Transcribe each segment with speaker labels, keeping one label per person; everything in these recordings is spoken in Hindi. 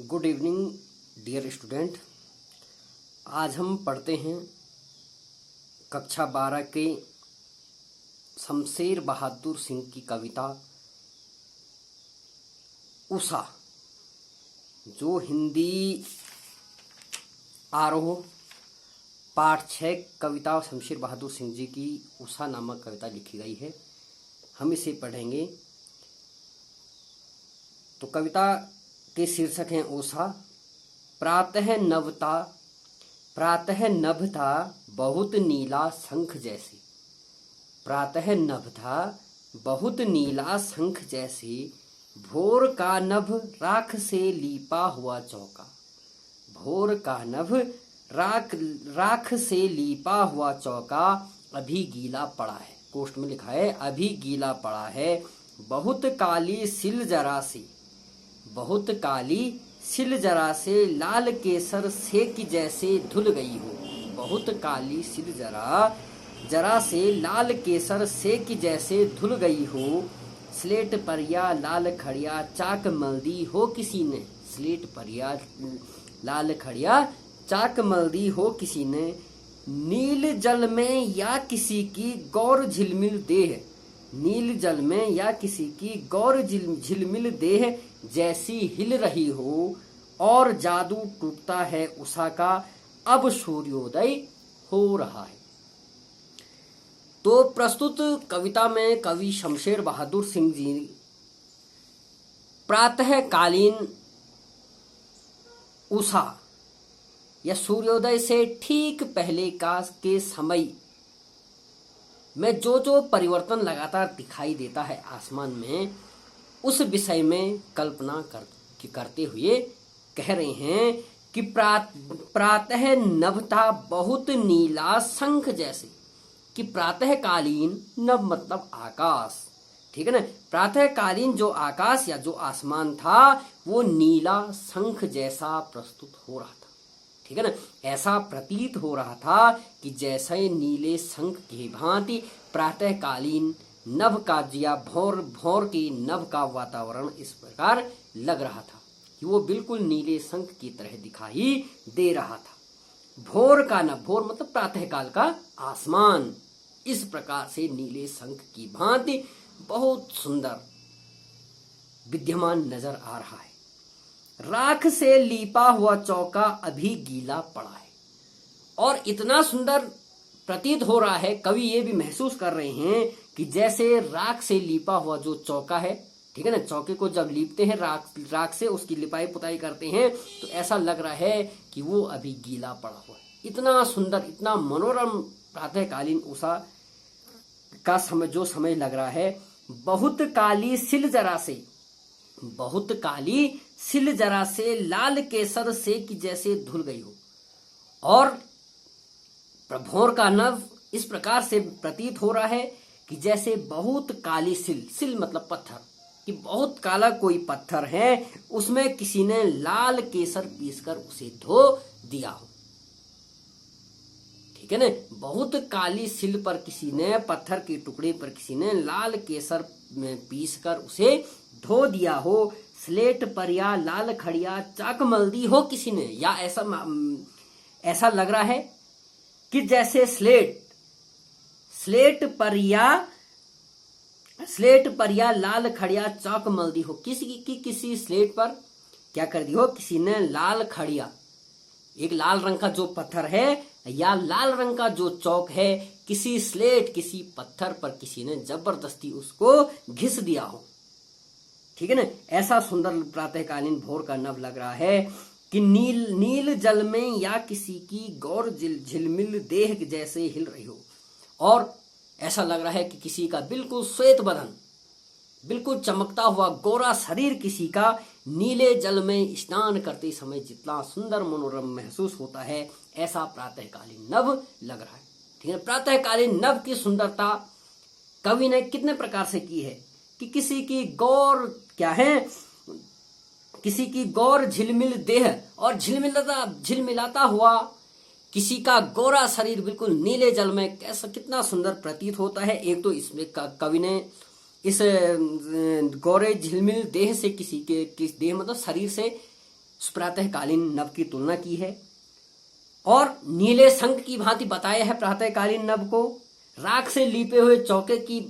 Speaker 1: Good evening dear student. आज हम पढ़ते हैं कक्षा 12 के शमशेर बहादुर सिंह की कविता उषा, जो हिंदी आरोह पाठ 6 कविता शमशेर बहादुर सिंह जी की उषा नामक कविता लिखी गई है। हम इसे पढ़ेंगे। तो कविता के शीर्षक हैं उषा। प्रातः नभ था बहुत नीला शंख जैसे। प्रातः नभ था बहुत नीला शंख जैसे। भोर का नभ राख से लीपा हुआ चौका। भोर का नभ राख से लीपा हुआ चौका अभी गीला पड़ा है। कोष्ठ में लिखा है अभी गीला पड़ा है। बहुत काली सिल जरा से, बहुत काली सिल जरा से लाल केसर सेक जैसे धुल गई हो। बहुत काली सिल जरा से लाल केसर सेक जैसे धुल गई हो। स्लेट पर या लाल खड़िया चाक मल दी हो किसी ने। स्लेट पर या लाल खड़िया चाक मल दी हो किसी ने। नील जल में या किसी की गौर झिलमिल देह। नील जल में या किसी की गौर झिलमिल देह जैसी हिल रही हो। और जादू टूटता है उषा का अब सूर्योदय हो रहा है। तो प्रस्तुत कविता में कवि शमशेर बहादुर सिंह जी प्रातःकालीन उषा या सूर्योदय से ठीक पहले के समय में जो परिवर्तन लगातार दिखाई देता है आसमान में, उस विषय में कल्पना करते हुए कह रहे हैं कि प्रातः नभ था बहुत नीला शंख जैसे। कि प्रातःकालीन नभ मतलब आकाश, ठीक है ना। प्रातःकालीन जो आकाश या जो आसमान था वो नीला शंख जैसा प्रस्तुत हो रहा था, ठीक है ना। ऐसा प्रतीत हो रहा था कि जैसे नीले शंख की भांति प्रातःकालीन नभ का या भोर की नभ का वातावरण इस प्रकार लग रहा था कि वो बिल्कुल नीले शंख की तरह दिखाई दे रहा था। भोर का नभ, भोर मतलब प्रातःकाल का आसमान, इस प्रकार से नीले शंख की भांति बहुत सुंदर विद्यमान नजर आ रहा है। राख से लीपा हुआ चौका अभी गीला पड़ा है। और इतना सुंदर प्रतीत हो रहा है, कवि ये भी महसूस कर रहे हैं कि जैसे राख से लीपा हुआ जो चौका है, ठीक है ना, चौके को जब लीपते हैं राख से, उसकी लिपाई पुताई करते हैं, तो ऐसा लग रहा है कि वो अभी गीला पड़ा हुआ है। इतना सुंदर, इतना मनोरम प्रातःकालीन उषा का समय लग रहा है। बहुत काली सिल जरा से, बहुत काली सिल जरा से लाल केसर से कि जैसे धुल गई हो। और भोर का नभ इस प्रकार से प्रतीत हो रहा है कि जैसे बहुत काली सिल मतलब पत्थर, कि बहुत काला कोई पत्थर है, उसमें किसी ने लाल केसर पीसकर उसे धो दिया हो, ठीक है ना। बहुत काली सिल पर किसी ने, पत्थर के टुकड़े पर किसी ने लाल केसर में पीसकर उसे धो दिया हो। स्लेट पर या लाल खड़िया चाक मल दी हो किसी ने, या ऐसा लग रहा है कि जैसे स्लेट पर या लाल खड़िया चाक मल दी हो। किसी स्लेट पर क्या कर दी हो, किसी ने लाल खड़िया, एक लाल रंग का जो पत्थर है या लाल रंग का जो चौक है, किसी स्लेट, किसी पत्थर पर किसी ने जबरदस्ती उसको घिस दिया हो, ठीक है ना। ऐसा सुंदर प्रातःकालीन भोर का नभ लग रहा है कि नील जल में या किसी की गौर झिलमिल देह जैसे हिल रही हो। और ऐसा लग रहा है कि किसी का बिल्कुल श्वेत बदन, बिल्कुल चमकता हुआ गोरा शरीर किसी का नीले जल में स्नान करते समय जितना सुंदर मनोरम महसूस होता है, ऐसा प्रातःकालीन नभ लग रहा है, ठीक है। प्रातःकालीन नभ की सुंदरता कवि ने कितने प्रकार से की है कि किसी की गौर क्या है, किसी की गौर झिलमिल देह, और झिलमिलाता हुआ किसी का गोरा शरीर बिल्कुल नीले जल में कैसा कितना सुंदर प्रतीत होता है। एक तो इसमें कवि ने इस गोरे झिलमिल देह से किसी देह मतलब शरीर से प्रातःकालीन नभ की तुलना की है और नीले शंख की भांति बताया है प्रातःकालीन नभ को। राख से लीपे हुए चौके की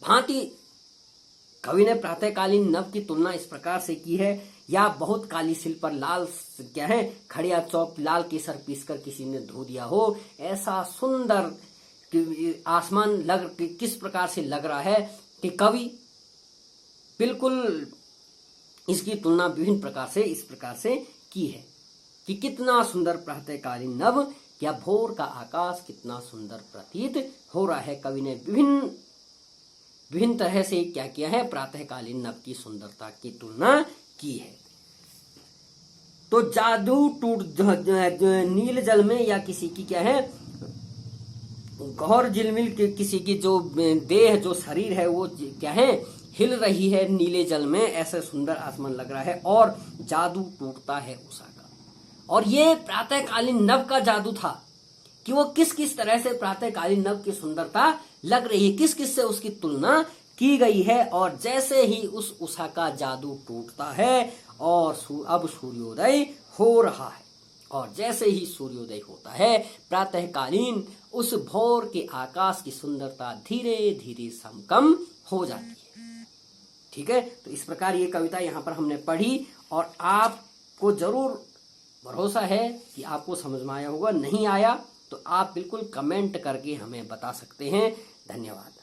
Speaker 1: भांति कवि ने प्रातःकालीन नभ की तुलना इस प्रकार से की है। या बहुत काली सिल पर लाल क्या है खड़िया चौक लाल केसर पीसकर किसी ने धो दिया हो, ऐसा सुंदर आसमान किस प्रकार से लग रहा है कि कवि बिल्कुल इसकी तुलना विभिन्न प्रकार से इस प्रकार से की है कि कितना सुंदर प्रातःकालीन नभ या भोर का आकाश कितना सुंदर प्रतीत हो रहा है। कवि ने विभिन्न तरह से क्या किया है, प्रातःकालीन नभ की सुंदरता की तुलना की है। तो जादू टूट नील जल में या किसी की क्या है घोर झिलमिल किसी की जो देह जो शरीर है वो क्या है हिल रही है नीले जल में, ऐसे सुंदर आसमान लग रहा है और जादू टूटता है उषा का। और ये प्रातःकालीन नभ का जादू था कि वो किस किस तरह से प्रातःकालीन नभ की सुंदरता लग रही है, किस किस से उसकी तुलना की गई है। और जैसे ही उस उषा का जादू टूटता है और अब सूर्योदय हो रहा है, और जैसे ही सूर्योदय होता है प्रातःकालीन उस भोर के आकाश की सुंदरता धीरे धीरे कम हो जाती है। ठीक है, तो इस प्रकार ये कविता यहाँ पर हमने पढ़ी और आपको जरूर भरोसा है कि आपको समझ में आया होगा। नहीं आया तो आप बिल्कुल कमेंट करके हमें बता सकते हैं। धन्यवाद।